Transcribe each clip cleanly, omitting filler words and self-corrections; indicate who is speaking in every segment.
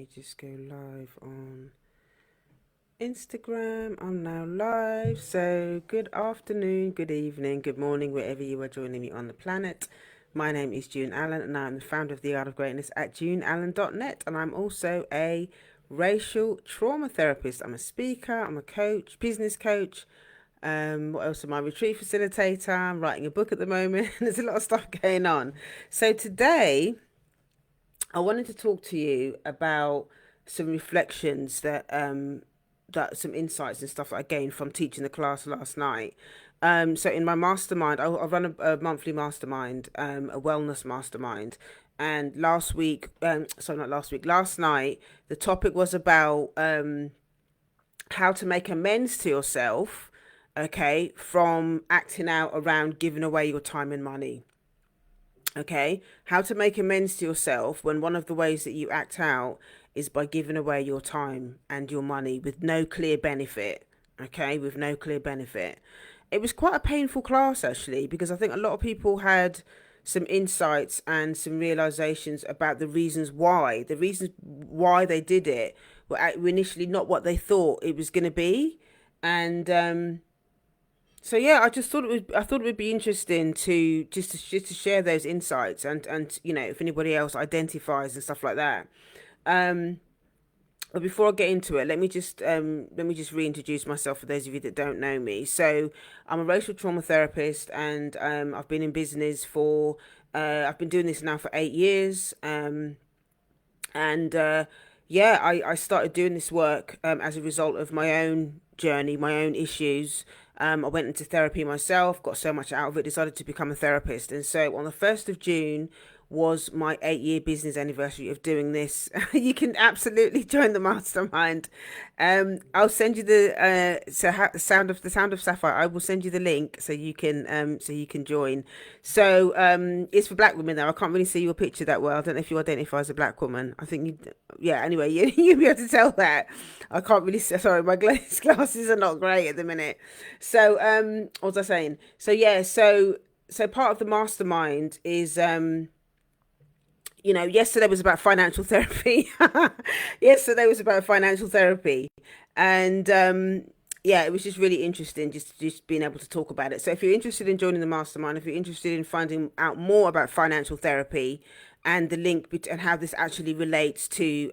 Speaker 1: me just go live on Instagram. I'm now live. So, good afternoon, good evening, good morning, wherever you are joining me on the planet. My name is June Allen, and I'm the founder of The Art of Greatness at juneallen.net. And I'm also a racial trauma therapist. I'm a speaker, I'm a coach, business coach. What else am I? Retreat facilitator. I'm writing a book at the moment. There's a lot of stuff going on. So, today, I wanted to talk to you about some reflections that some insights and stuff that I gained from teaching the class last night. So in my mastermind, I run a monthly mastermind, a wellness mastermind. And last week, sorry, not last week, last night, the topic was about how to make amends to yourself, okay, from acting out around giving away your time and money. Okay, how to make amends to yourself when one of the ways that you act out is by giving away your time and your money with no clear benefit. Okay, with no clear benefit. It was quite a painful class actually, because I think a lot of people had some insights and some realizations about the reasons why they did it were initially not what they thought it was going to be. And so yeah, I thought it would be interesting to just to share those insights, and if anybody else identifies and stuff like that. Um, but before I get into it, let me just reintroduce myself for those of you that don't know me. So I'm a racial trauma therapist, and I've been in business for I've been doing this now for 8 years. And yeah, I started doing this work as a result of my own journey, my own issues. I went into therapy myself, got so much out of it, decided to become a therapist. And so on the 1st of June was my 8 year business anniversary of doing this. You can absolutely join the mastermind. I'll send you the sound of Sapphire. I will send you the link so you can join. So it's for black women though. I can't really see your picture that well. I don't know if you identify as a black woman. I think you, yeah. Anyway, you'll be able to tell that. I can't really. Sorry, my glasses are not great at the minute. So what was I saying? So yeah. So part of the mastermind is yesterday was about financial therapy. Yesterday was about financial therapy, and yeah, it was just really interesting, just being able to talk about it. So if you're interested in joining the mastermind, if you're interested in finding out more about financial therapy and the and how this actually relates to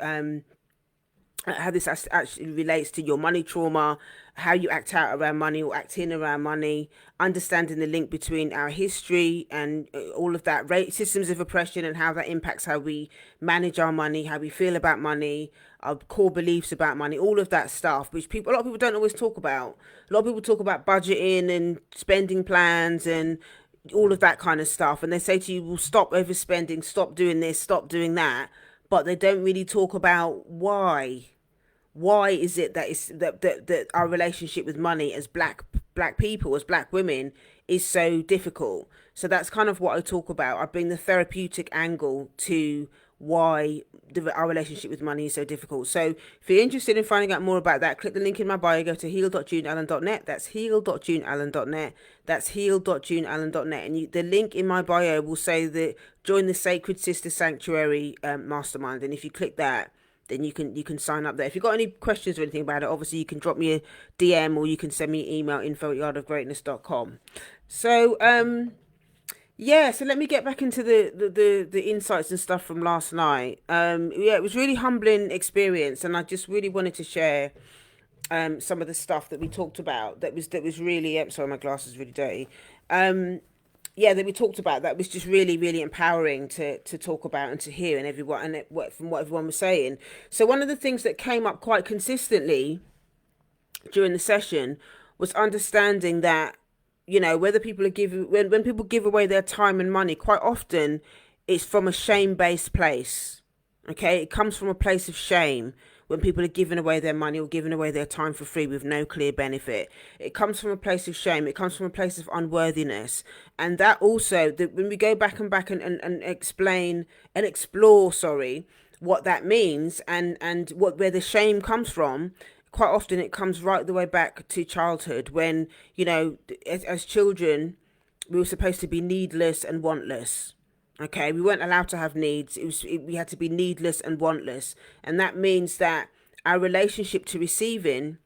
Speaker 1: actually relates to your money trauma, how you act out around money or act in around money, understanding the link between our history and all of that, systems of oppression, and how that impacts how we manage our money, how we feel about money, our core beliefs about money, all of that stuff, which a lot of people don't always talk about. A lot of people talk about budgeting and spending plans and all of that kind of stuff, and they say to you, well, stop overspending, stop doing this, stop doing that, but they don't really talk about why is it that that our relationship with money as black people, as black women, is so difficult. So that's kind of what I talk about. I bring the therapeutic angle to why our relationship with money is so difficult. So if you're interested in finding out more about that, click the link in my bio, go to heal.juneallen.net. That's heal.juneallen.net. That's heal.juneallen.net. And the link in my bio will say that join the Sacred Sister Sanctuary mastermind. And if you click that, then you can sign up there. If you've got any questions or anything about it, obviously you can drop me a DM or you can send me an email, info@yardofgreatness.com. So yeah, so let me get back into the insights and stuff from last night. Yeah, it was really humbling experience, and I just really wanted to share some of the stuff that we talked about. That was really sorry, my glasses are really dirty. Yeah, that we talked about, that was just really really empowering to talk about and to hear, and everyone, and from what everyone was saying. So one of the things that came up quite consistently during the session was understanding that, whether people are giving when people give away their time and money, quite often it's from a shame-based place. Okay, it comes from a place of shame when people are giving away their money or giving away their time for free with no clear benefit. It comes from a place of shame. It comes from a place of unworthiness. And that also, when we go and explain and explore, sorry, what that means, and where the shame comes from, quite often it comes right the way back to childhood, when, as children, we were supposed to be needless and wantless. Okay, we weren't allowed to have needs. We had to be needless and wantless, and that means that our relationship to receiving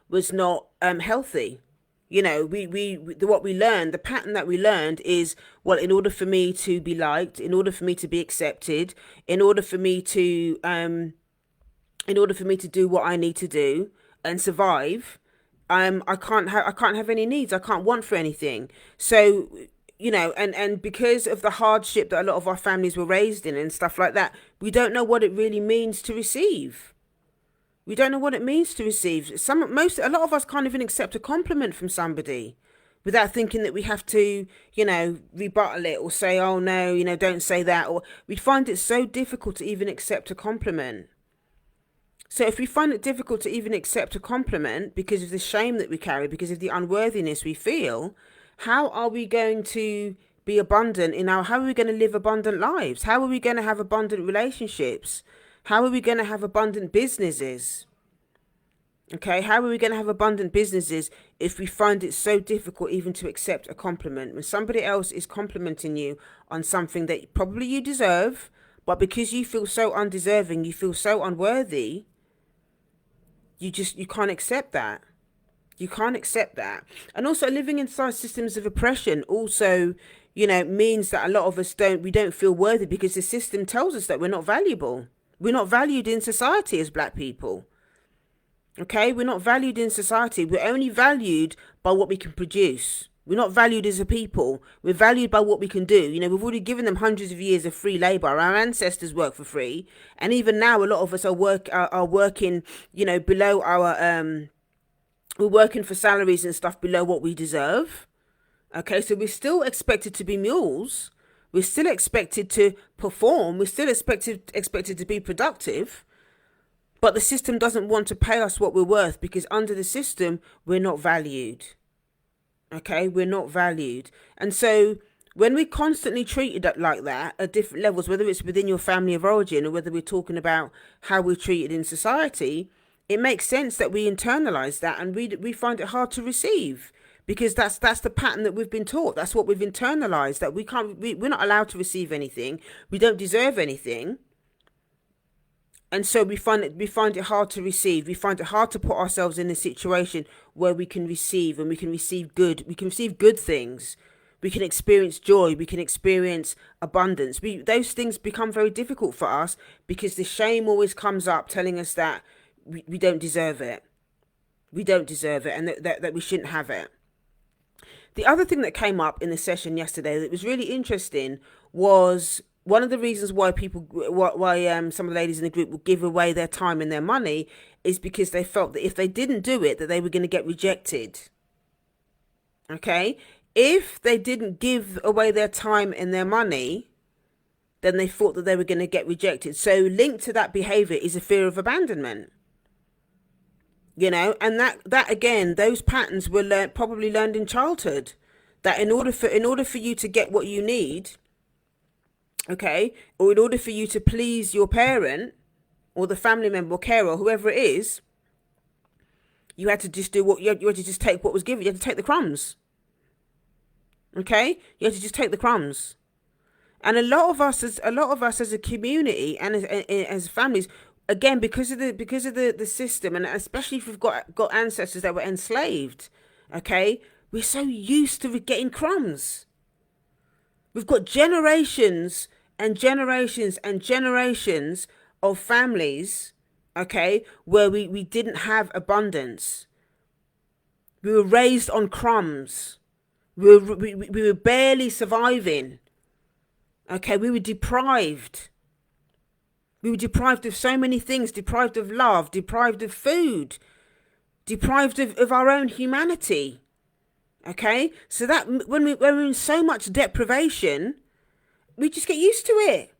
Speaker 1: was not healthy. You know, what we learned, the pattern that we learned is, well, in order for me to be liked, in order for me to be accepted, in order for me to do what I need to do and survive, I can't have any needs. I can't want for anything. So, you know, and because of the hardship that a lot of our families were raised in and stuff like that, we don't know what it really means to receive. We don't know what it means to receive. A lot of us can't even accept a compliment from somebody without thinking that we have to, you know, rebuttal it or say, oh no, you know, don't say that. Or we find it so difficult to even accept a compliment. So if we find it difficult to even accept a compliment because of the shame that we carry, because of the unworthiness we feel, how are we going to be abundant how are we going to live abundant lives? How are we going to have abundant relationships? How are we going to have abundant businesses? Okay, how are we going to have abundant businesses if we find it so difficult even to accept a compliment? When somebody else is complimenting you on something that probably you deserve, but because you feel so undeserving, you feel so unworthy, you can't accept that. You can't accept that. And also living inside systems of oppression also, you know, means that a lot of us we don't feel worthy because the system tells us that we're not valuable. We're not valued in society as black people. Okay, we're not valued in society. We're only valued by what we can produce. We're not valued as a people. We're valued by what we can do. You know, we've already given them hundreds of years of free labor. Our ancestors worked for free, and even now, a lot of us are working. You know, below our we're working for salaries and stuff below what we deserve. Okay, so we're still expected to be mules. We're still expected to perform. We're still expected to be productive. But the system doesn't want to pay us what we're worth because under the system, we're not valued. Okay, we're not valued. And so when we're constantly treated like that at different levels, whether it's within your family of origin or whether we're talking about how we're treated in society, it makes sense that we internalize that and we find it hard to receive. Because that's the pattern that we've been taught. That's what we've internalized, that we're not allowed to receive anything. We don't deserve anything. And so we find it hard to receive. We find it hard to put ourselves in a situation where we can receive, and we can receive good things. We can experience joy. We can experience abundance. Those things become very difficult for us because the shame always comes up telling us that we don't deserve it. We don't deserve it, and that we shouldn't have it. The other thing that came up in the session yesterday that was really interesting was one of the reasons why some of the ladies in the group would give away their time and their money is because they felt that if they didn't do it, that they were going to get rejected. Okay? If they didn't give away their time and their money, then they thought that they were going to get rejected. So linked to that behavior is a fear of abandonment. You know, and that again, those patterns were probably learned in childhood. That in order for you to get what you need, okay, or in order for you to please your parent or the family member or carer or whoever it is, you had to just do what you had to just take what was given. You had to take the crumbs. Okay, you had to just take the crumbs. And a lot of us as a community and as families, again, because of the system, and especially if we've got ancestors that were enslaved, okay, we're so used to getting crumbs. We've got generations and generations and generations of families, okay, where we didn't have abundance. We were raised on crumbs. We were barely surviving. Okay, we were deprived. We were deprived of so many things, deprived of love, deprived of food, deprived of our own humanity. Okay, so that when we're in so much deprivation, we just get used to it.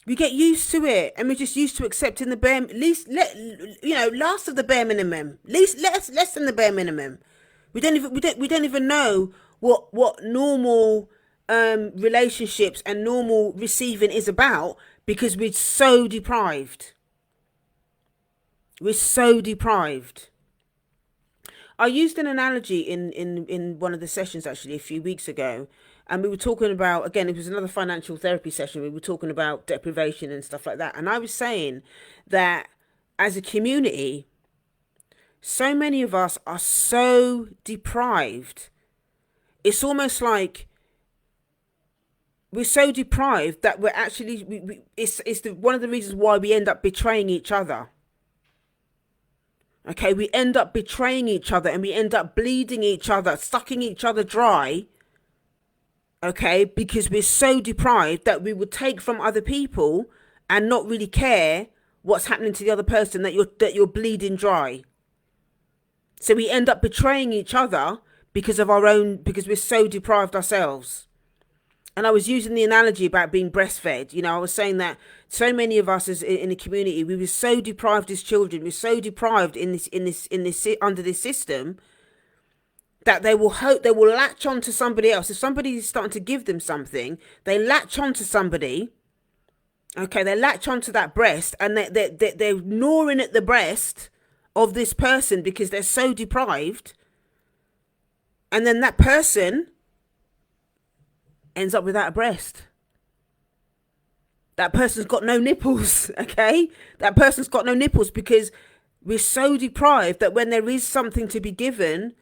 Speaker 1: We get used to it, and we're just used to accepting the bare, last of the bare minimum, less than the bare minimum. We don't even know what normal relationships and normal receiving is about because we're so deprived. We're so deprived. I used an analogy in one of the sessions actually a few weeks ago, and we were talking about, again, it was another financial therapy session. We were talking about deprivation and stuff like that. And I was saying that as a community, so many of us are so deprived. It's almost like we're so deprived that we're actually, it's one of the reasons why we end up betraying each other. Okay, we end up betraying each other and we end up bleeding each other, sucking each other dry. Okay, because we're so deprived that we would take from other people and not really care what's happening to the other person, that you're bleeding dry. So we end up betraying each other because we're so deprived ourselves. And I was using the analogy about being breastfed. You know, I was saying that so many of us in the community, we were so deprived as children. We're so deprived under this system that they will latch on to somebody else. If somebody is starting to give them something, they latch on to somebody. Okay, they latch onto that breast, and they're gnawing at the breast of this person because they're so deprived. And then that person ends up without a breast. That person's got no nipples, okay? That person's got no nipples because we're so deprived that when there is something to be given,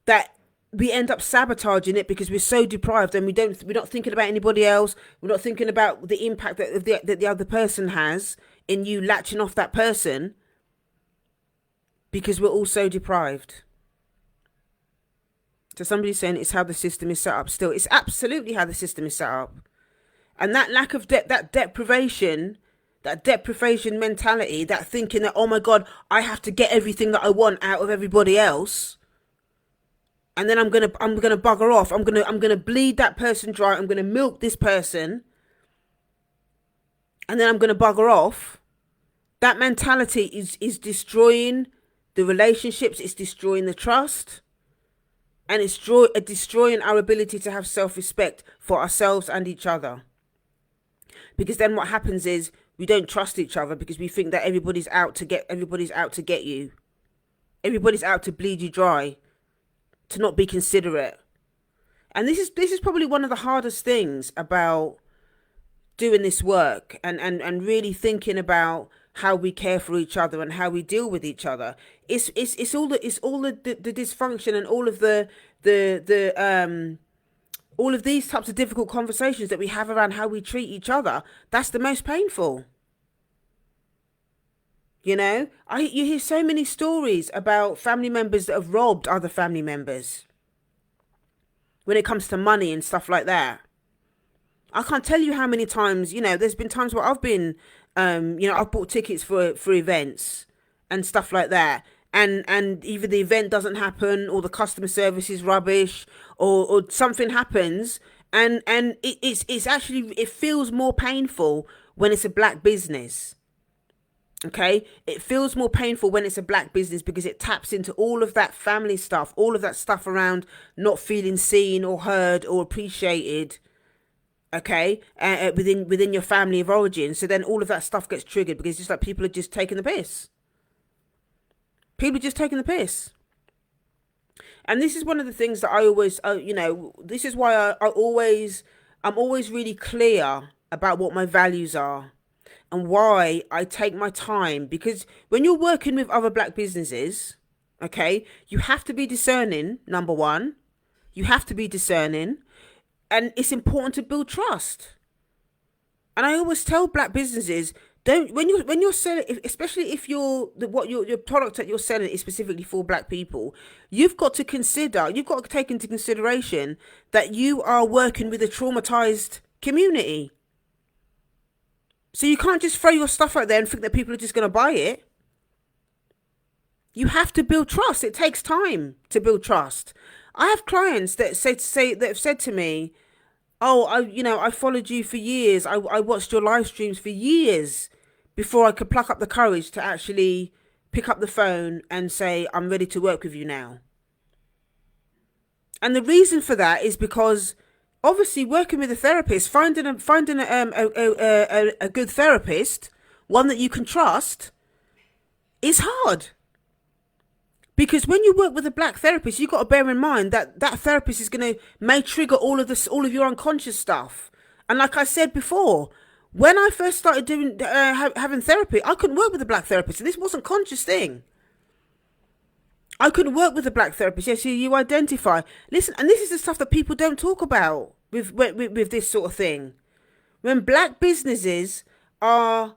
Speaker 1: that we end up sabotaging it because we're so deprived, and we're not thinking about anybody else. We're not thinking about the impact that the other person has in you latching off that person, because we're all so deprived. So somebody's saying it's how the system is set up. Still, it's absolutely how the system is set up. And that lack of that deprivation mentality, that thinking that, oh my God, I have to get everything that I want out of everybody else, and then I'm gonna bugger off. I'm gonna bleed that person dry. I'm gonna milk this person, and then I'm gonna bugger off. That mentality is destroying the relationships. It's destroying the trust. And it's destroying our ability to have self-respect for ourselves and each other. Because then what happens is we don't trust each other because we think that everybody's out to get you. Everybody's out to bleed you dry, to not be considerate. And this is probably one of the hardest things about doing this work and really thinking about how we care for each other and how we deal with each other. It's all the dysfunction and all of these types of difficult conversations that we have around how we treat each other. That's the most painful. You know, you hear so many stories about family members that have robbed other family members when it comes to money and stuff like that. I can't tell you how many times, you know, there's been times where I've been, I've bought tickets for events and stuff like that. And either the event doesn't happen, or the customer service is rubbish, or something happens. And it's actually, it feels more painful when it's a black business. Okay, it feels more painful when it's a black business because it taps into all of that family stuff, all of that stuff around not feeling seen or heard or appreciated. Okay, within your family of origin. So then all of that stuff gets triggered because it's just like people are just taking the piss. People are just taking the piss. And this is one of the things that I always, this is why I'm always really clear about what my values are and why I take my time. Because when you're working with other black businesses, okay, you have to be discerning, number one. You have to be discerning. And it's important to build trust. And I always tell black businesses, when you're selling, especially if your product that you're selling is specifically for black people, you've got to take into consideration that you are working with a traumatized community. So you can't just throw your stuff out there and think that people are just going to buy it. You have to build trust. It takes time to build trust. I have clients that have said to me, oh, I followed you for years. I watched your live streams for years before I could pluck up the courage to actually pick up the phone and say, I'm ready to work with you now. And the reason for that is because obviously working with a therapist, finding a good therapist, one that you can trust, is hard. Because when you work with a black therapist, you've got to bear in mind that that therapist is going to may trigger all of this, all of your unconscious stuff. And like I said before, when I first started doing having therapy, I couldn't work with a black therapist, and this wasn't a conscious thing. I couldn't work with a black therapist. Yes, you identify. Listen, and this is the stuff that people don't talk about with this sort of thing. When black businesses are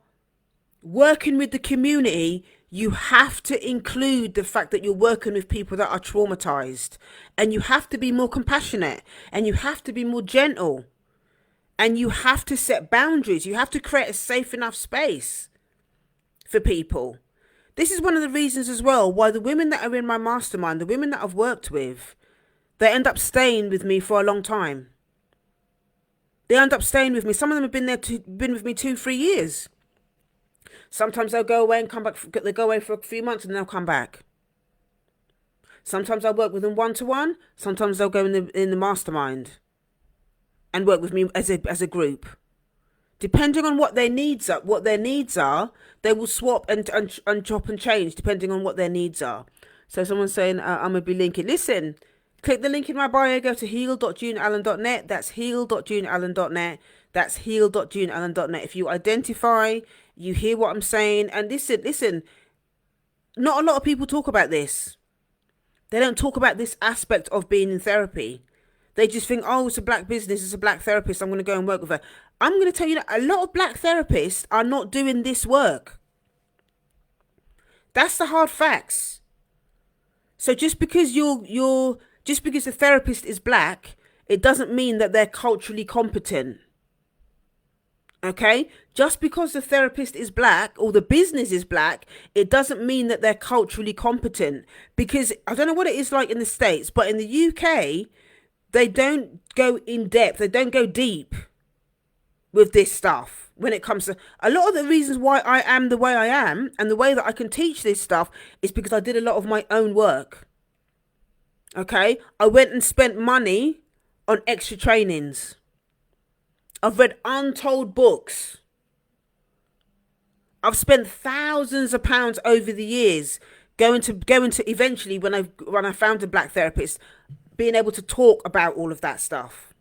Speaker 1: working with the community, you have to include the fact that you're working with people that are traumatized, and you have to be more compassionate, and you have to be more gentle, and you have to set boundaries. You have to create a safe enough space for people. This is one of the reasons as well why the women that are in my mastermind, the women that I've worked with, they end up staying with me for a long time. They end up staying with me. Some of them have been with me 2-3 years. Sometimes they'll go away and come back. They go away for a few months and they'll come back. Sometimes I work with them one-to-one. Sometimes they'll go in the mastermind and work with me as a group. Depending on what their needs are, they will swap and chop and change depending on what their needs are. So someone's saying, I'm going to be linking. Listen, click the link in my bio, go to heal.juneallen.net. That's heal.juneallen.net. That's heal.juneallen.net. If you identify, you hear what I'm saying. And listen, not a lot of people talk about this. They don't talk about this aspect of being in therapy. They just think, oh, it's a black business, it's a black therapist, I'm going to go and work with her. I'm going to tell you that a lot of black therapists are not doing this work. That's the hard facts. So just because just because the therapist is black, it doesn't mean that they're culturally competent. Okay? Just because the therapist is black or the business is black, it doesn't mean that they're culturally competent. Because I don't know what it is like in the States, but in the UK, they don't go in depth. They don't go deep with this stuff when it comes to a lot of the reasons why I am the way I am and the way that I can teach this stuff is because I did a lot of my own work. Okay? I went and spent money on extra trainings. I've read untold books. I've spent thousands of pounds over the years going to eventually when I found a black therapist, being able to talk about all of that stuff.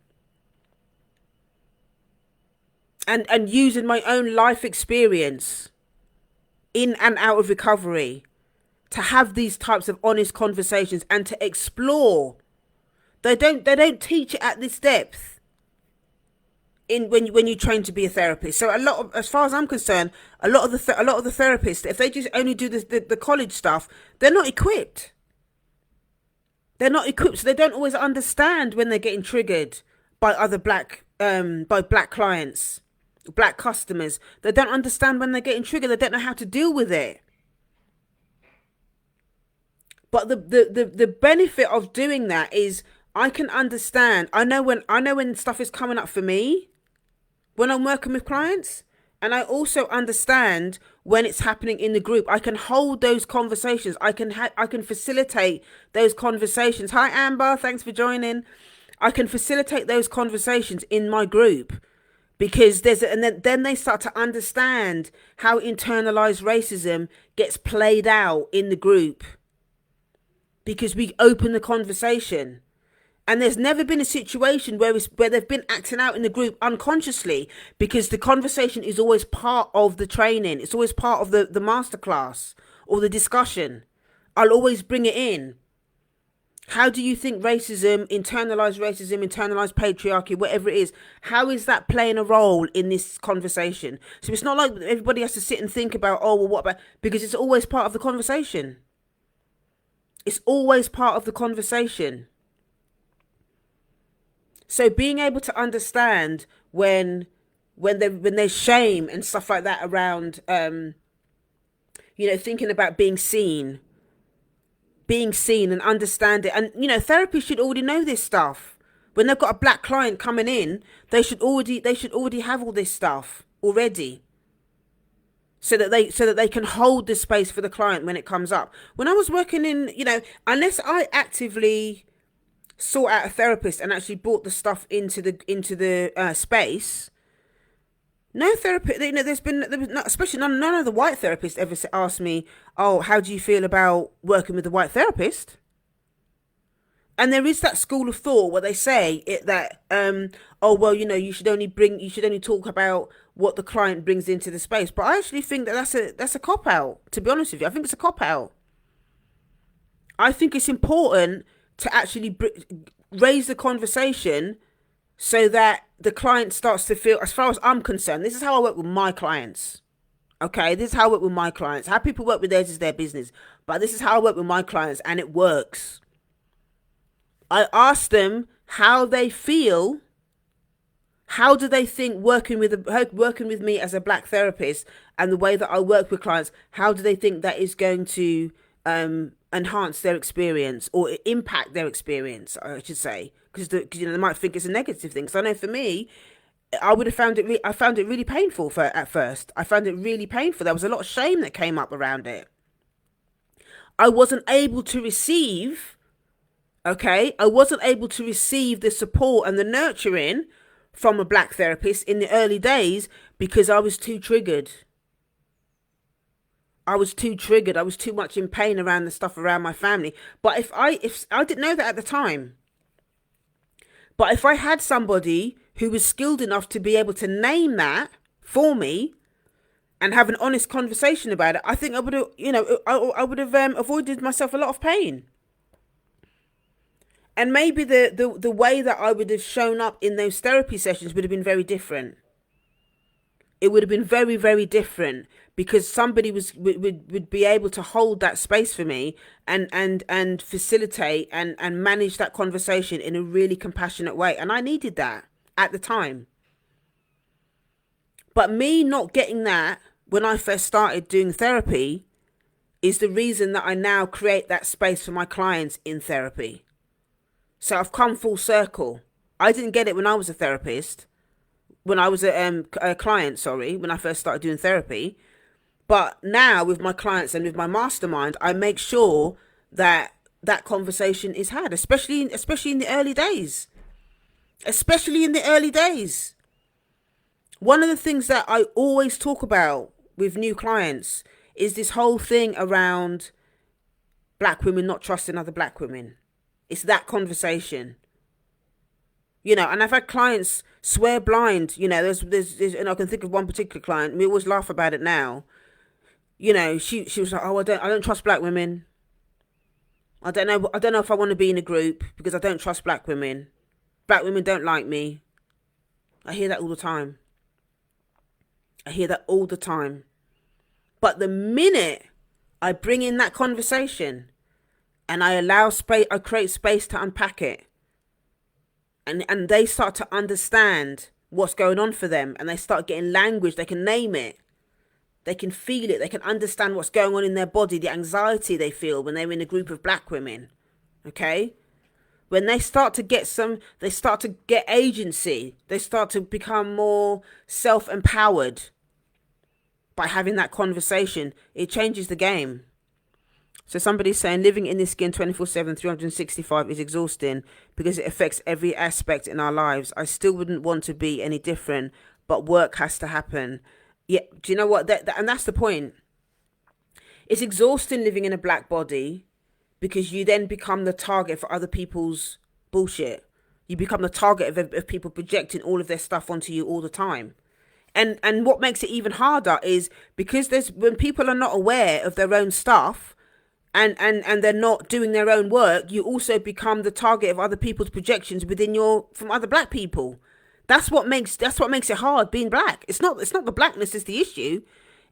Speaker 1: And using my own life experience in and out of recovery to have these types of honest conversations and to explore. They don't teach it at this depth when you train to be a therapist. So as far as I'm concerned, a lot of the therapists, if they just only do the college stuff, they're not equipped. They're not equipped, so they don't always understand when they're getting triggered by other black clients, black customers. They don't understand when they're getting triggered. They don't know how to deal with it. But the benefit of doing that is I can understand. I know when stuff is coming up for me when I'm working with clients, and I also understand when it's happening in the group. I can hold those conversations. I can facilitate those conversations. Hi, Amber. Thanks for joining. I can facilitate those conversations in my group because then they start to understand how internalized racism gets played out in the group because we open the conversation. And there's never been a situation where they've been acting out in the group unconsciously because the conversation is always part of the training. It's always part of the masterclass or the discussion. I'll always bring it in. How do you think internalized internalized patriarchy, whatever it is, how is that playing a role in this conversation? So it's not like everybody has to sit and think about, oh, well, what about, because it's always part of the conversation. It's always part of the conversation. So being able to understand when there's shame and stuff like that around, thinking about being seen and understand it. And, therapists should already know this stuff. When they've got a black client coming in, they should already have all this stuff already. So that they can hold the space for the client when it comes up. When I was working in, unless I actively sought out a therapist and actually brought the stuff into the space, No therapist, there was not, especially none of the white therapists ever asked me, oh, how do you feel about working with a white therapist? And there is that school of thought where they say that oh well, you should only talk about what the client brings into the space. But I actually think that that's a cop out. To be honest with you, I think it's a cop out. I think it's important to actually raise the conversation so that the client starts to feel, as far as I'm concerned, this is how I work with my clients. Okay, this is how I work with my clients. How people work with theirs is their business, but this is how I work with my clients, and it works. I ask them how they feel. How do they think working with me as a black therapist and the way that I work with clients? How do they think that is going to enhance their experience or impact their experience? I should say, because they might think it's a negative thing. So I know for me, I would have found it. I found it really painful at first. I found it really painful. There was a lot of shame that came up around it. I wasn't able to receive. Okay, I wasn't able to receive the support and the nurturing from a black therapist in the early days because I was too triggered. I was too triggered. I was too much in pain around the stuff around my family. But if I didn't know that at the time. But if I had somebody who was skilled enough to be able to name that for me and have an honest conversation about it, I think I would have, I would have avoided myself a lot of pain. And maybe the way that I would have shown up in those therapy sessions would have been very different. It would have been very, very different because somebody would be able to hold that space for me and facilitate and manage that conversation in a really compassionate way. And I needed that at the time. But me not getting that when I first started doing therapy is the reason that I now create that space for my clients in therapy. So I've come full circle. I didn't get it when I was a therapist, when I was a client, when I first started doing therapy. But now with my clients and with my mastermind, I make sure that that conversation is had, especially in the early days. Especially in the early days. One of the things that I always talk about with new clients is this whole thing around black women not trusting other black women. It's that conversation, and I've had clients swear blind, there's, and I can think of one particular client, we always laugh about it now. She was like, oh, I don't trust black women. I don't know if I want to be in a group because I don't trust black women. Black women don't like me. I hear that all the time. But the minute I bring in that conversation, and I allow space, I create space to unpack it. And they start to understand what's going on for them. And they start getting language. They can name it. They can feel it. They can understand what's going on in their body. The anxiety they feel when they're in a group of black women. Okay? When they start to get they start to get agency. They start to become more self-empowered by having that conversation. It changes the game. So somebody's saying living in this skin 24/7, 365 is exhausting because it affects every aspect in our lives. I still wouldn't want to be any different, but work has to happen. Yeah, do you know what? And that's the point. It's exhausting living in a black body because you then become the target for other people's bullshit. You become the target of people projecting all of their stuff onto you all the time. And what makes it even harder is because when people are not aware of their own stuff, and they're not doing their own work, you also become the target of other people's projections from other black people. That's what makes it hard being black. It's not the blackness is the issue.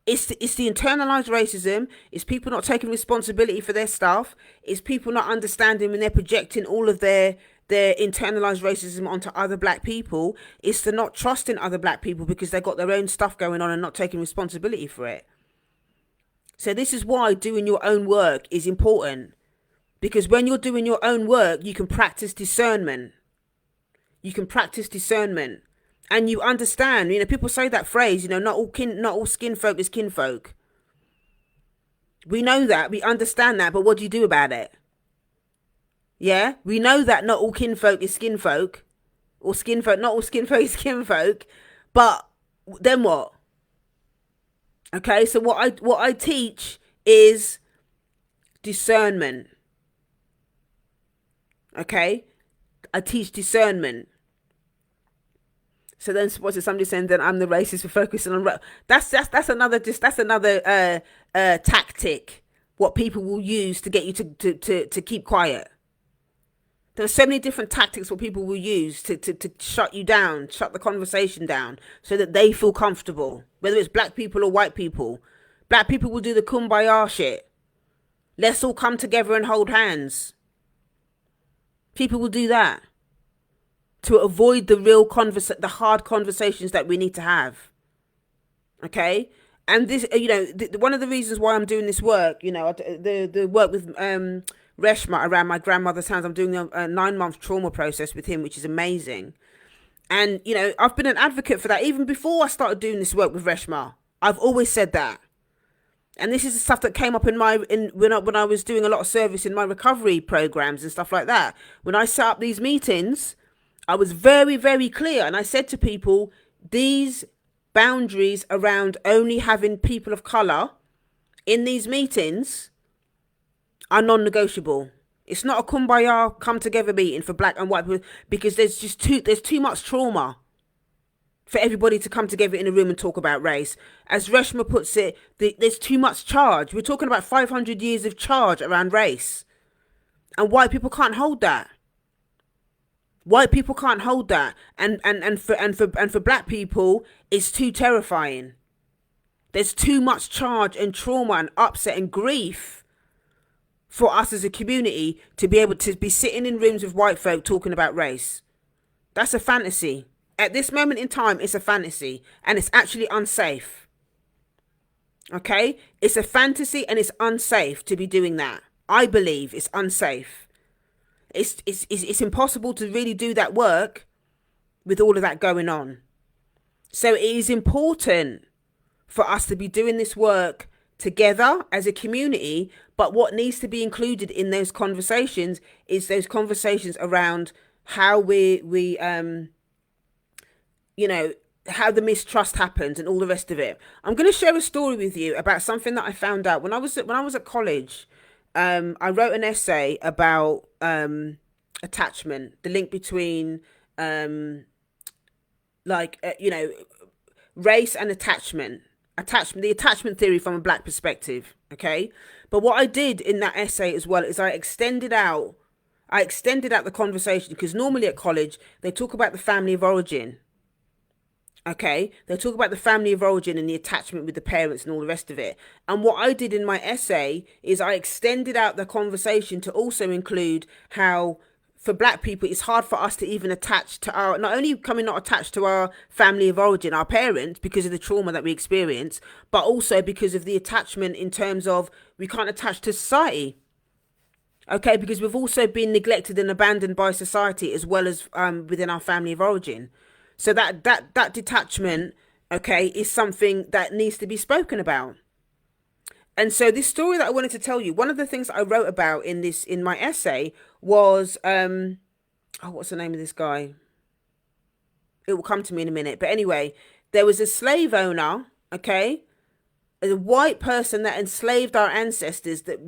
Speaker 1: It's the internalized racism. It's people not taking responsibility for their stuff. It's people not understanding when they're projecting all of their internalized racism onto other black people. It's the not trusting other black people because they got their own stuff going on and not taking responsibility for it. So this is why doing your own work is important. Because when you're doing your own work, you can practice discernment. And you understand, people say that phrase, not all skin folk is kinfolk. We know that, we understand that, but what do you do about it? Yeah, we know that not all kinfolk is skinfolk, or not all skinfolk is kinfolk, but Then what? Okay, so what I teach is discernment. Okay, I teach discernment. So then, what's it? Somebody saying that I'm the racist for focusing on that's another tactic. What people will use to get you to keep quiet. There are so many different tactics what people will use to shut you down, shut the conversation down, so that they feel comfortable. Whether it's black people or white people, black people will do the kumbaya shit. Let's all come together and hold hands. People will do that to avoid the hard conversations that we need to have. Okay, and this, one of the reasons why I'm doing this work, the work with Reshma around my grandmother's hands. I'm doing a 9-month trauma process with him, which is amazing. And I've been an advocate for that even before I started doing this work with Reshma. I've always said that. And this is the stuff that came up when I was doing a lot of service in my recovery programs and stuff like that. When I set up these meetings, I was very, very clear. And I said to people, these boundaries around only having people of colour in these meetings are non-negotiable. It's not a kumbaya come together meeting for black and white people, because there's too much trauma for everybody to come together in a room and talk about race. As Reshma puts it, there's too much charge. We're talking about 500 years of charge around race. And white people can't hold that. White people can't hold that. And for black people, it's too terrifying. There's too much charge and trauma and upset and grief for us as a community to be able to be sitting in rooms with white folk talking about race. That's a fantasy. At this moment in time, it's a fantasy, and it's actually unsafe. Okay? It's a fantasy and it's unsafe to be doing that. I believe it's unsafe. It's impossible to really do that work with all of that going on. So it is important for us to be doing this work together as a community, but what needs to be included in those conversations is those conversations around how how the mistrust happens and all the rest of it. I'm going to share a story with you about something that I found out when I was at college. I wrote an essay about attachment, the link between race and attachment, the attachment theory from a black perspective. Okay, but what I did in that essay as well is I extended out the conversation, because normally at college they talk about the family of origin. Okay, they talk about the family of origin and the attachment with the parents and all the rest of it. And what I did in my essay is I extended out the conversation to also include how, for black people, it's hard for us to even attach to our, not only can we not attach to our family of origin, our parents, because of the trauma that we experience, but also because of the attachment in terms of we can't attach to society. Okay, because we've also been neglected and abandoned by society as well as within our family of origin. So that detachment, okay, is something that needs to be spoken about. And so this story that I wanted to tell you, one of the things that I wrote about in my essay was, what's the name of this guy? It will come to me in a minute. But anyway, there was a slave owner, okay, a white person that enslaved our ancestors that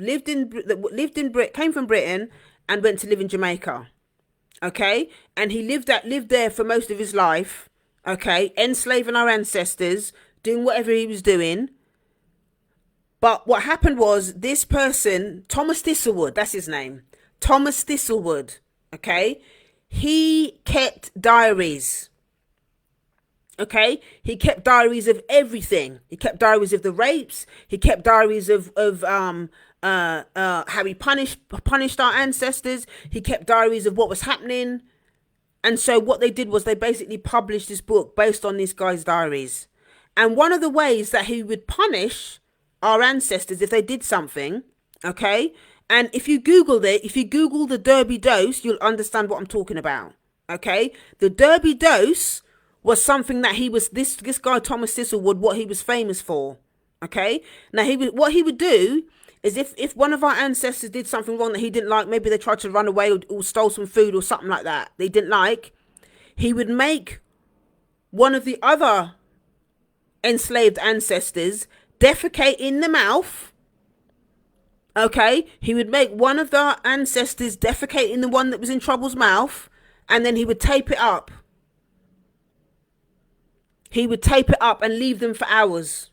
Speaker 1: came from Britain and went to live in Jamaica. Okay, and he lived there for most of his life. Okay, enslaving our ancestors, doing whatever he was doing. But what happened was, this person, Thomas Thistlewood, that's his name, Thomas Thistlewood. Okay, he kept diaries. Okay, he kept diaries of everything. He kept diaries of the rapes. He kept diaries of how he punished our ancestors. He kept diaries of what was happening. And so what they did was they basically published this book based on this guy's diaries. And one of the ways that he would punish our ancestors if they did something, okay, and if you Google the Derby dose, you'll understand what I'm talking about. Okay, the Derby dose was something that this guy Thomas Thistlewood, what he was famous for. Okay, now what he would do is if one of our ancestors did something wrong that he didn't like, maybe they tried to run away or stole some food or something like that they didn't like, he would make one of the other enslaved ancestors defecate in the mouth. Okay, he would make one of the ancestors defecate in the one that was in trouble's mouth, and then he would tape it up. He would tape it up and leave them for hours.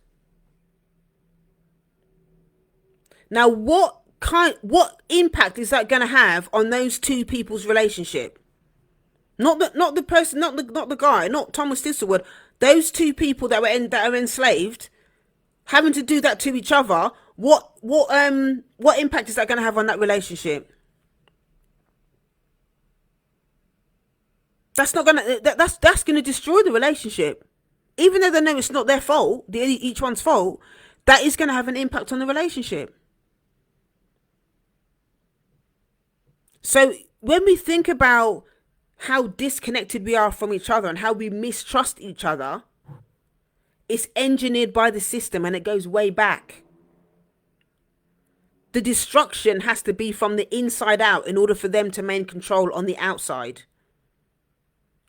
Speaker 1: Now, what impact is that going to have on those two people's relationship? Not the person, not the guy, not Thomas Thistlewood. Those two people that are enslaved, having to do that to each other. What impact is that going to have on that relationship? That's not gonna. That's going to destroy the relationship. Even though they know it's not their fault, each one's fault, that is going to have an impact on the relationship. So when we think about how disconnected we are from each other and how we mistrust each other, it's engineered by the system and it goes way back. The destruction has to be from the inside out in order for them to maintain control on the outside.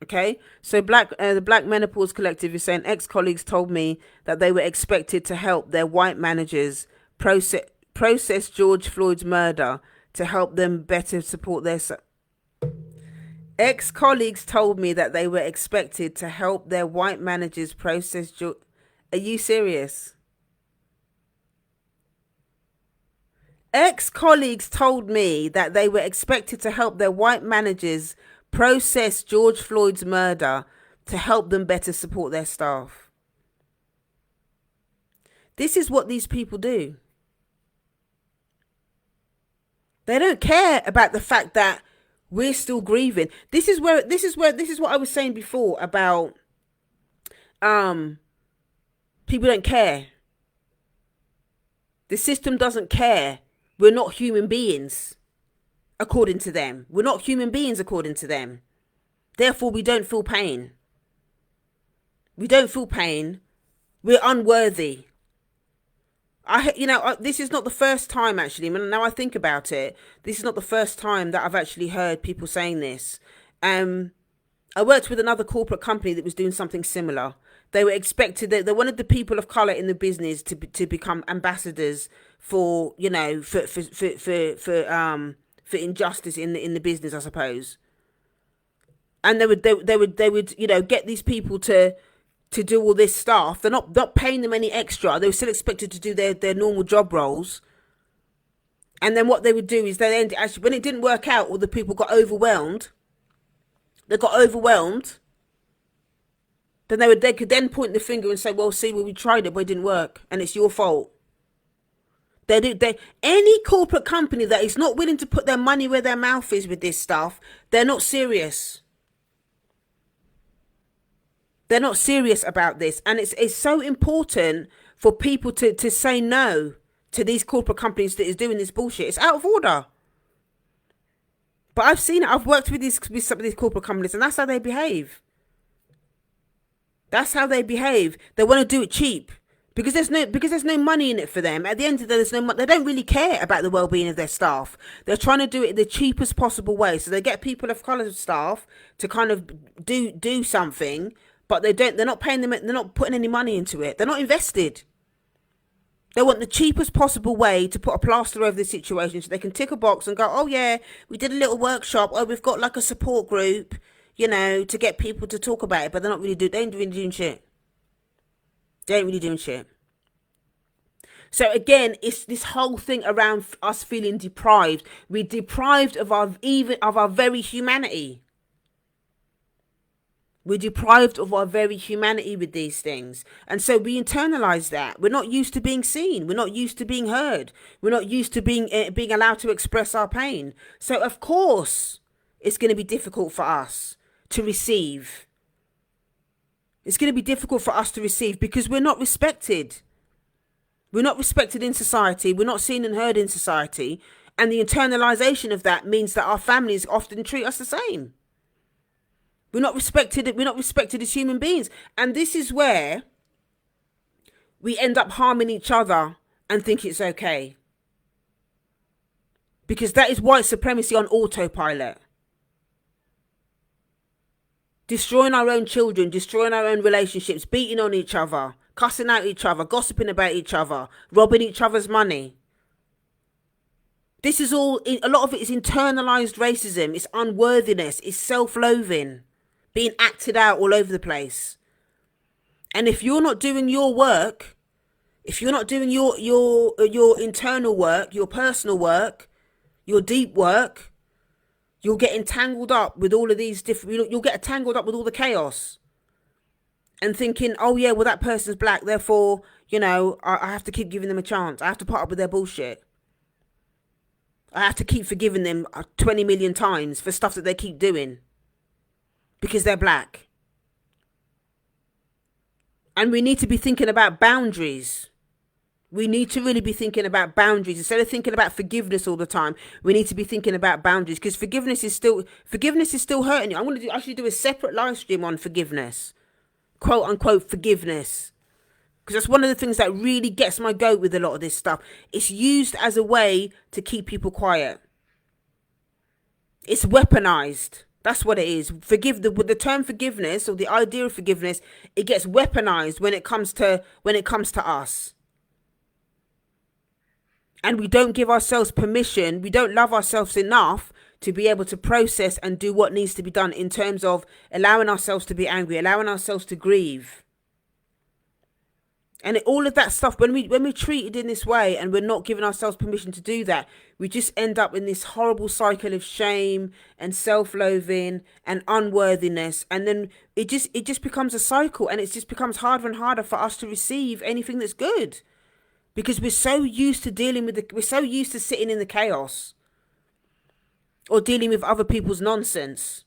Speaker 1: Okay, so the Black Menopause Collective is saying ex-colleagues told me that they were expected to help their white managers process George Floyd's murder to help them better support their... Ex-colleagues told me that they were expected to help their white managers process George... Are you serious? Ex-colleagues told me that they were expected to help their white managers process George Floyd's murder to help them better support their staff. This is what these people do. They don't care about the fact that we're still grieving. This is what I was saying before about people don't care. The system doesn't care. We're not human beings. According to them. We're not human beings according to them. Therefore, we don't feel pain. We don't feel pain. We're unworthy. This is not the first time, actually. Now I think about it, this is not the first time that I've actually heard people saying this. I worked with another corporate company that was doing something similar. They were expected, they wanted the people of colour in the business to become ambassadors for injustice in the business, I suppose. And they would get these people to do all this stuff. They're not paying them any extra. They were still expected to do their normal job roles. And then what they would do is when it didn't work out, or the people got overwhelmed, then they could then point the finger and say, well, see, we tried it, but it didn't work, and it's your fault. Any corporate company that is not willing to put their money where their mouth is with this stuff, they're not serious. They're not serious about this. And it's so important for people to say no to these corporate companies that is doing this bullshit. It's out of order. But I've seen it. I've worked with some of these corporate companies, and that's how they behave. That's how they behave. They want to do it cheap. Because there's no money in it for them. At the end of the day, they don't really care about the well-being of their staff. They're trying to do it the cheapest possible way. So they get people of colour staff to kind of do something, but they're not paying them. They're not putting any money into it. They're not invested. They want the cheapest possible way to put a plaster over the situation, so they can tick a box and go, oh yeah, we did a little workshop. Oh, we've got like a support group, to get people to talk about it. But they ain't really doing shit. They ain't really doing shit. So again, it's this whole thing around us feeling deprived. We're deprived of our very humanity. We're deprived of our very humanity with these things. And so we internalize that. We're not used to being seen. We're not used to being heard. We're not used to being allowed to express our pain. So of course, it's going to be difficult for us to receive. It's going to be difficult for us to receive because we're not respected. We're not respected in society. We're not seen and heard in society. And the internalization of that means that our families often treat us the same. We're not respected as human beings. And this is where we end up harming each other and think it's okay. Because that is white supremacy on autopilot. Destroying our own children, destroying our own relationships, beating on each other, cussing out each other, gossiping about each other, robbing each other's money. This is all, a lot of it is internalized racism. It's unworthiness. It's self-loathing being acted out all over the place. And if you're not doing your work, if you're not doing your internal work, your personal work, your deep work, you'll get entangled up with all of these different, you'll get tangled up with all the chaos. And thinking, oh yeah, well that person's black, therefore, you know, I have to keep giving them a chance. I have to put up with their bullshit. I have to keep forgiving them 20 million times for stuff that they keep doing. Because they're black. And we need to be thinking about boundaries. We need to really be thinking about boundaries. Instead of thinking about forgiveness all the time, we need to be thinking about boundaries. Because forgiveness is still hurting you. I'm going to actually do a separate live stream on forgiveness. Quote unquote forgiveness. Because that's one of the things that really gets my goat with a lot of this stuff. It's used as a way to keep people quiet. It's weaponized. That's what it is. With the term forgiveness, or the idea of forgiveness, it gets weaponized when it comes to us. And we don't give ourselves permission. We don't love ourselves enough to be able to process and do what needs to be done in terms of allowing ourselves to be angry, allowing ourselves to grieve. And all of that stuff, when we're treated in this way and we're not giving ourselves permission to do that, we just end up in this horrible cycle of shame and self-loathing and unworthiness. And then it just becomes a cycle, and it just becomes harder and harder for us to receive anything that's good. Because we're so used to we're so used to sitting in the chaos or dealing with other people's nonsense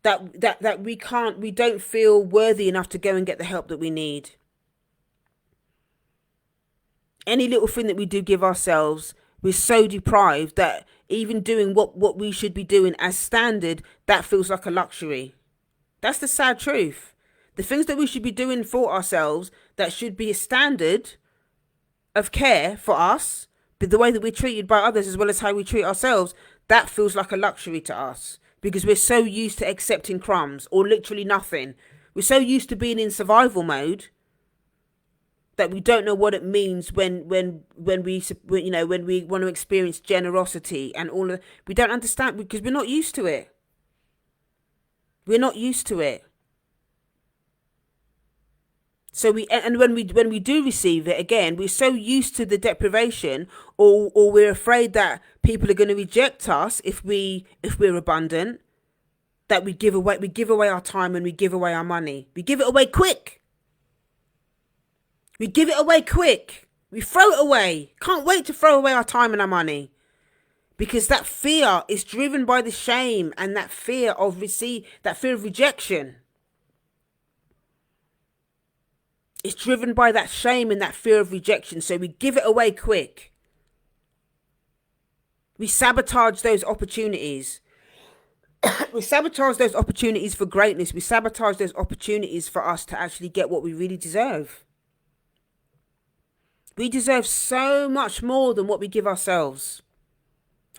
Speaker 1: that we don't feel worthy enough to go and get the help that we need. Any little thing that we do give ourselves, we're so deprived that even doing what we should be doing as standard, that feels like a luxury. That's the sad truth. The things that we should be doing for ourselves, that should be a standard of care for us, but the way that we're treated by others as well as how we treat ourselves, that feels like a luxury to us. Because we're so used to accepting crumbs or literally nothing. We're so used to being in survival mode that we don't know what it means when we want to experience generosity and all of. We don't understand because we're not used to it. We're not used to it. So when we do receive it again, we're so used to the deprivation, or we're afraid that people are going to reject us if we're abundant, that we give away our time and we give away our money. We give it away quick. We give it away quick. We throw it away. Can't wait to throw away our time and our money. Because that fear is driven by the shame and that fear of rejection. It's driven by that shame and that fear of rejection. So we give it away quick. We sabotage those opportunities. We sabotage those opportunities for greatness. We sabotage those opportunities for us to actually get what we really deserve. We deserve so much more than what we give ourselves.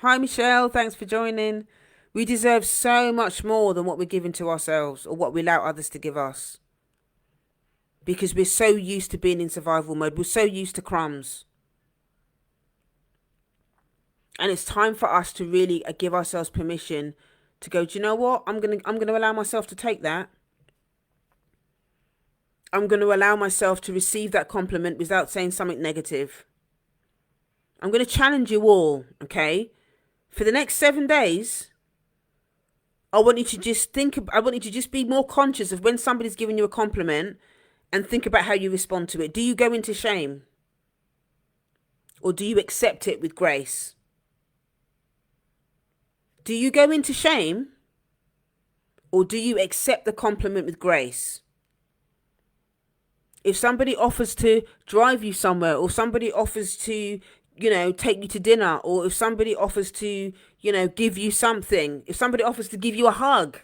Speaker 1: Hi, Michelle. Thanks for joining. We deserve so much more than what we're giving to ourselves or what we allow others to give us. Because we're so used to being in survival mode. We're so used to crumbs. And it's time for us to really give ourselves permission to go, do you know what? I'm gonna allow myself to take that. I'm going to allow myself to receive that compliment without saying something negative. I'm going to challenge you all, okay? For the next 7 days, I want you to just be more conscious of when somebody's giving you a compliment and think about how you respond to it. Do you go into shame? Or do you accept it with grace? Do you go into shame? Or do you accept the compliment with grace? If somebody offers to drive you somewhere, or somebody offers to, take you to dinner, or if somebody offers to, give you something, if somebody offers to give you a hug,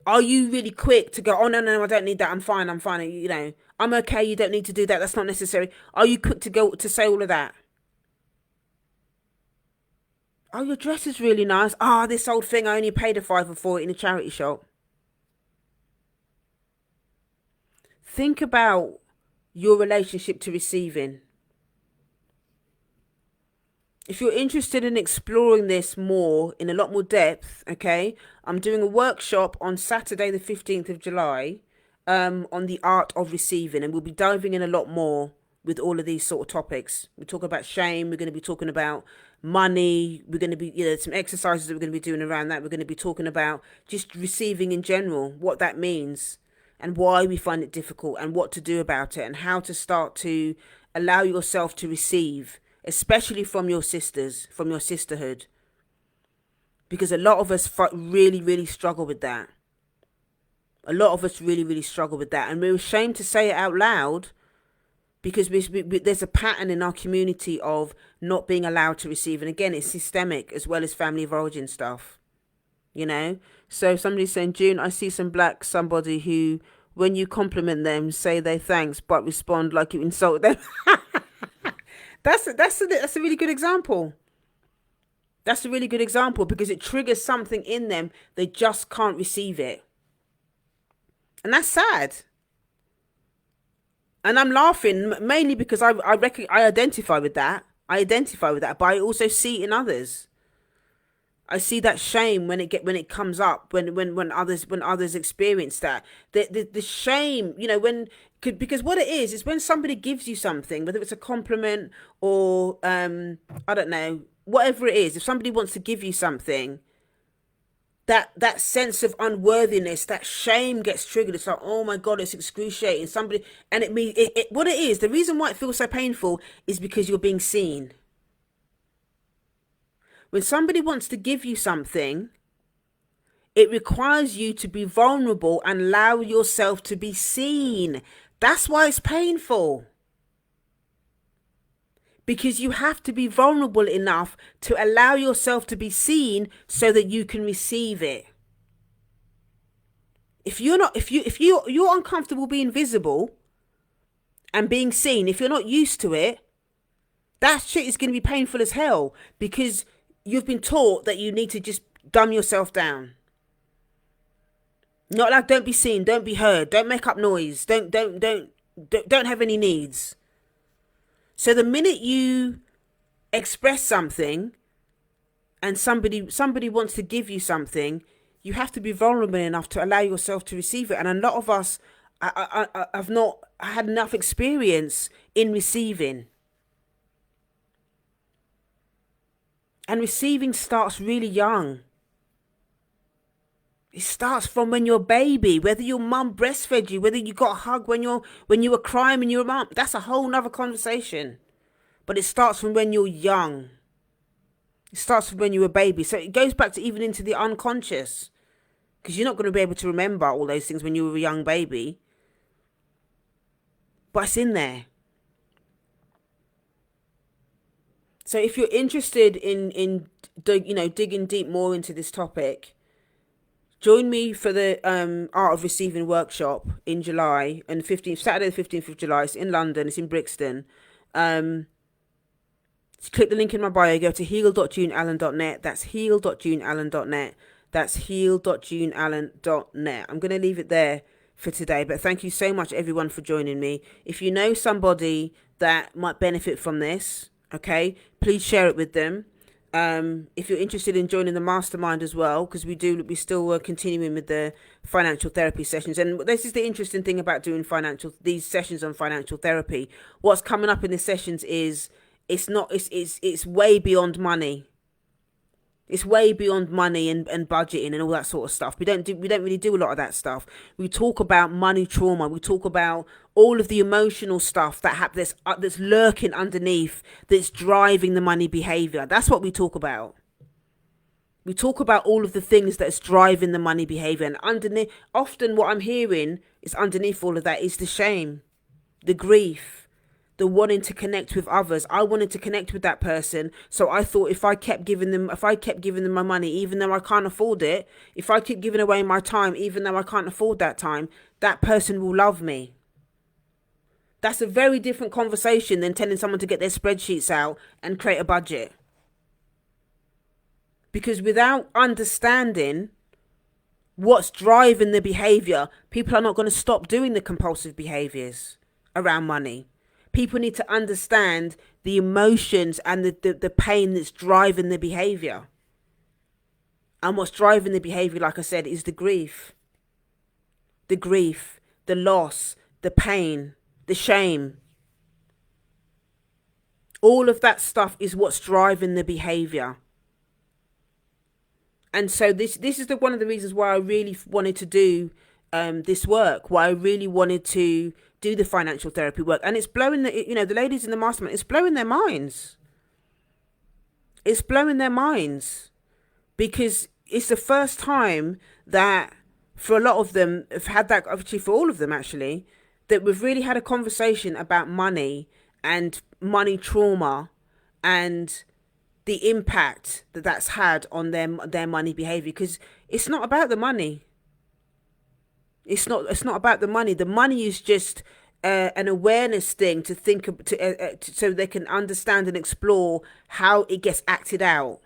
Speaker 1: are you really quick to go, oh, no, I don't need that. I'm fine. I'm okay. You don't need to do that. That's not necessary. Are you quick to go to say all of that? Oh, your dress is really nice. This old thing, I only paid a £5 for it in a charity shop. think about your relationship to receiving. If you're interested in exploring this more in a lot more depth, okay, I'm doing a workshop on Saturday, the 15th of July, on the art of receiving, and we'll be diving in a lot more with all of these sort of topics. We talk about shame. We're going to be talking about money. We're going to be, some exercises that we're going to be doing around that. We're going to be talking about just receiving in general, what that means, and why we find it difficult, and what to do about it, and how to start to allow yourself to receive, especially from your sisters, from your sisterhood. Because a lot of us really, really struggle with that. A lot of us really, really struggle with that. And we're ashamed to say it out loud because there's a pattern in our community of not being allowed to receive. And again, it's systemic as well as family of origin stuff, So somebody's saying, June, I see some black somebody who, when you compliment them, say they thanks, but respond like you insult them. That's a really good example. That's a really good example because it triggers something in them. They just can't receive it. And that's sad. And I'm laughing mainly because I identify with that. But I also see it in others. I see that shame when it comes up when others experience that the shame, because what it is when somebody gives you something, whether it's a compliment or I don't know, whatever it is. If somebody wants to give you something, that sense of unworthiness, that shame gets triggered. It's like, oh my God, it's excruciating. Somebody, and it means what it is. The reason why it feels so painful is because you're being seen. When somebody wants to give you something, it requires you to be vulnerable and allow yourself to be seen. That's why it's painful. Because you have to be vulnerable enough to allow yourself to be seen so that you can receive it. If you're uncomfortable being visible and being seen, if you're not used to it, that shit is going to be painful as hell because you've been taught that you need to just dumb yourself down. Not like don't be seen, don't be heard, don't make up noise, don't have any needs. So the minute you express something and somebody wants to give you something, you have to be vulnerable enough to allow yourself to receive it. And a lot of us have not had enough experience in receiving. And receiving starts really young. It starts from when you're a baby, whether your mum breastfed you, whether you got a hug when you were crying when you were mum. That's a whole nother conversation. But it starts from when you're young. It starts from when you're a baby. So it goes back to even into the unconscious. Because you're not going to be able to remember all those things when you were a young baby. But it's in there. So if you're interested in digging deep more into this topic, join me for the Art of Receiving workshop in July, and Saturday the 15th of July. It's in London. It's in Brixton. Click the link in my bio. Go to heal.juneallen.net. That's heal.juneallen.net. That's heal.juneallen.net. I'm going to leave it there for today, but thank you so much everyone for joining me. If you know somebody that might benefit from this, okay, please share it with them. If you're interested in joining the mastermind as well, because we still continuing with the financial therapy sessions. And this is the interesting thing about doing these sessions on financial therapy. What's coming up in the sessions is it's way beyond money. It's way beyond money and budgeting and all that sort of stuff. We don't really do a lot of that stuff. We talk about money trauma. We talk about all of the emotional stuff that's lurking underneath, that's driving the money behavior. That's what we talk about. We talk about all of the things that's driving the money behavior, and underneath, often what I'm hearing is underneath all of that is the shame, the grief, the wanting to connect with others. I wanted to connect with that person, so I thought if I kept giving them my money, even though I can't afford it, if I keep giving away my time, even though I can't afford that time, that person will love me. That's a very different conversation than telling someone to get their spreadsheets out and create a budget. Because without understanding what's driving the behavior, people are not going to stop doing the compulsive behaviors around money. People need to understand the emotions and the pain that's driving the behavior. And what's driving the behavior, like I said, is the grief. The grief, the loss, the pain, the shame. All of that stuff is what's driving the behavior. And so this is one of the reasons why I really wanted to do this work, why I really wanted to do the financial therapy work. And it's blowing the ladies in the mastermind, it's blowing their minds. It's blowing their minds because it's the first time that for a lot of them have had that, actually for all of them actually, that we've really had a conversation about money and money trauma and the impact that that's had on their money behavior, because it's not about the money. It's not about the money. The money is just an awareness thing to think so they can understand and explore how it gets acted out.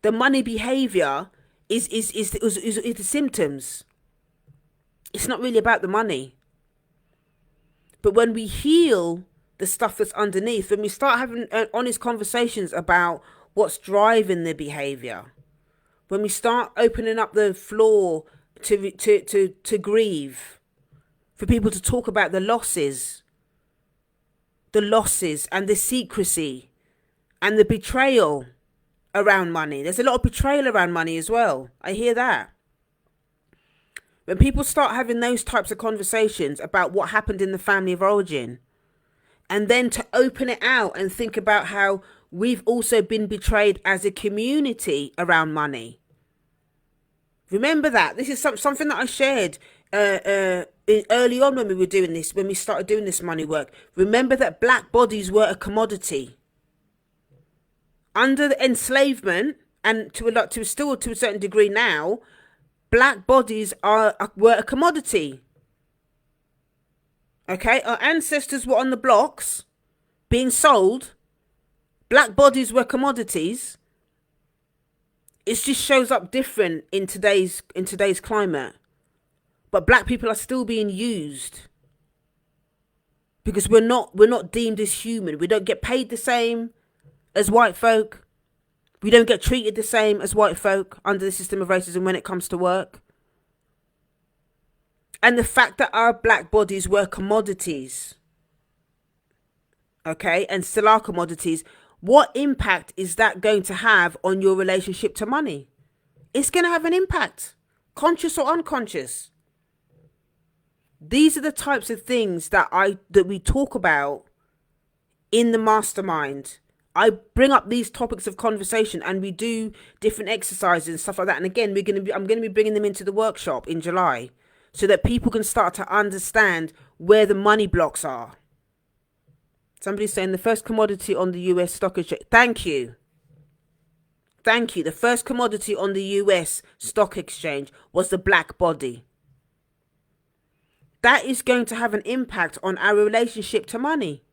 Speaker 1: The money behavior is the symptoms. It's not really about the money. But when we heal the stuff that's underneath, when we start having honest conversations about what's driving the behavior, when we start opening up the floor to grieve, for people to talk about the losses and the secrecy and the betrayal around money. There's a lot of betrayal around money as well. I hear that. When people start having those types of conversations about what happened in the family of origin, and then to open it out and think about how we've also been betrayed as a community around money. Remember that. This is something that I shared early on when we were doing this, when we started doing this money work. Remember that black bodies were a commodity. Under the enslavement, and to a certain degree now, black bodies were a commodity. Okay, our ancestors were on the blocks being sold. Black bodies were commodities. It just shows up different in today's climate. But black people are still being used because we're not deemed as human. We don't get paid the same as white folk. We don't get treated the same as white folk under the system of racism when it comes to work. And the fact that our black bodies were commodities, okay, and still are commodities, what impact is that going to have on your relationship to money? It's going to have an impact, conscious or unconscious. These are the types of things that we talk about in the mastermind. I bring up these topics of conversation and we do different exercises and stuff like that. And again, I'm going to be bringing them into the workshop in July so that people can start to understand where the money blocks are. Somebody's saying the first commodity on the US stock exchange. Thank you. Thank you. The first commodity on the US stock exchange was the black body. That is going to have an impact on our relationship to money.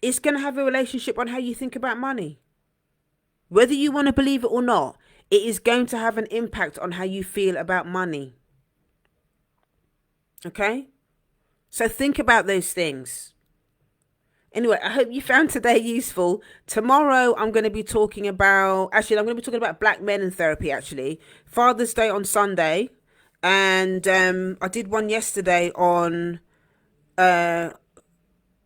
Speaker 1: It's going to have a relationship on how you think about money. Whether you want to believe it or not, it is going to have an impact on how you feel about money. Okay? So think about those things. Anyway, I hope you found today useful. Tomorrow, I'm going to be talking about black men in therapy, actually. Father's Day on Sunday. And I did one yesterday on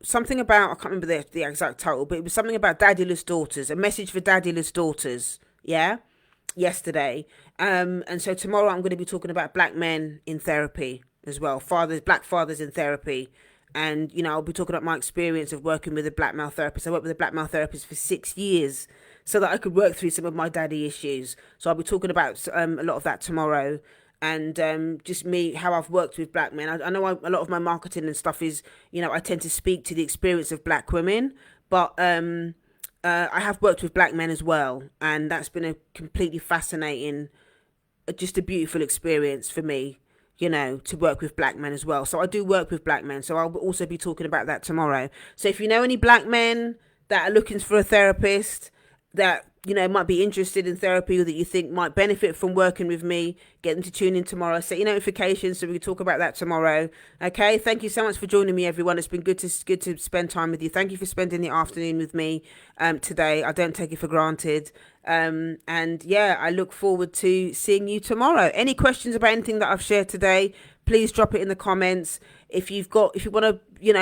Speaker 1: something about, I can't remember the exact title, but it was something about daddyless daughters, a message for daddyless daughters. Yeah, yesterday. And so tomorrow I'm going to be talking about black men in therapy as well. Black fathers in therapy. And, I'll be talking about my experience of working with a black male therapist. I worked with a black male therapist for 6 years so that I could work through some of my daddy issues. So I'll be talking about a lot of that tomorrow. And just me, how I've worked with black men. I know a lot of my marketing and stuff is, I tend to speak to the experience of black women. But I have worked with black men as well. And that's been a completely fascinating, just a beautiful experience for me. To work with black men as well. So I do work with black men. So I'll also be talking about that tomorrow. So if you know any black men that are looking for a therapist, that, might be interested in therapy or that you think might benefit from working with me, get them to tune in tomorrow. Set your notifications so we can talk about that tomorrow. Okay. Thank you so much for joining me, everyone. It's been good to spend time with you. Thank you for spending the afternoon with me today. I don't take it for granted. And yeah, I look forward to seeing you tomorrow. Any questions about anything that I've shared today, please drop it in the comments. If you want to,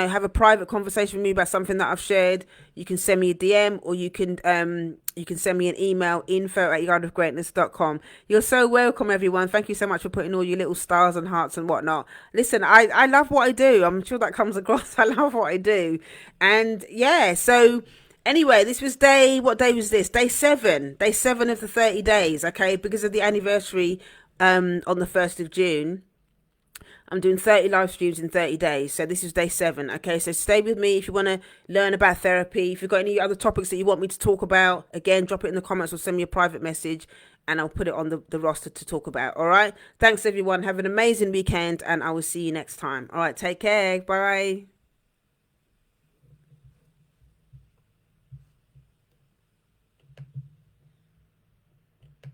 Speaker 1: have a private conversation with me about something that I've shared, you can send me a DM, or you can send me an email, info@yardofgreatness.com. You're so welcome, everyone. Thank you so much for putting all your little stars and hearts and whatnot. Listen, I love what I do. I'm sure that comes across. I love what I do. And yeah, so anyway, this was what day was this? Day 7 of the 30 days. Okay. Because of the anniversary, on the 1st of June, I'm doing 30 live streams in 30 days. So this is day 7. Okay. So stay with me if you want to learn about therapy. If you've got any other topics that you want me to talk about, again, drop it in the comments or send me a private message and I'll put it on the roster to talk about. All right. Thanks, everyone. Have an amazing weekend and I will see you next time. All right. Take care. Bye.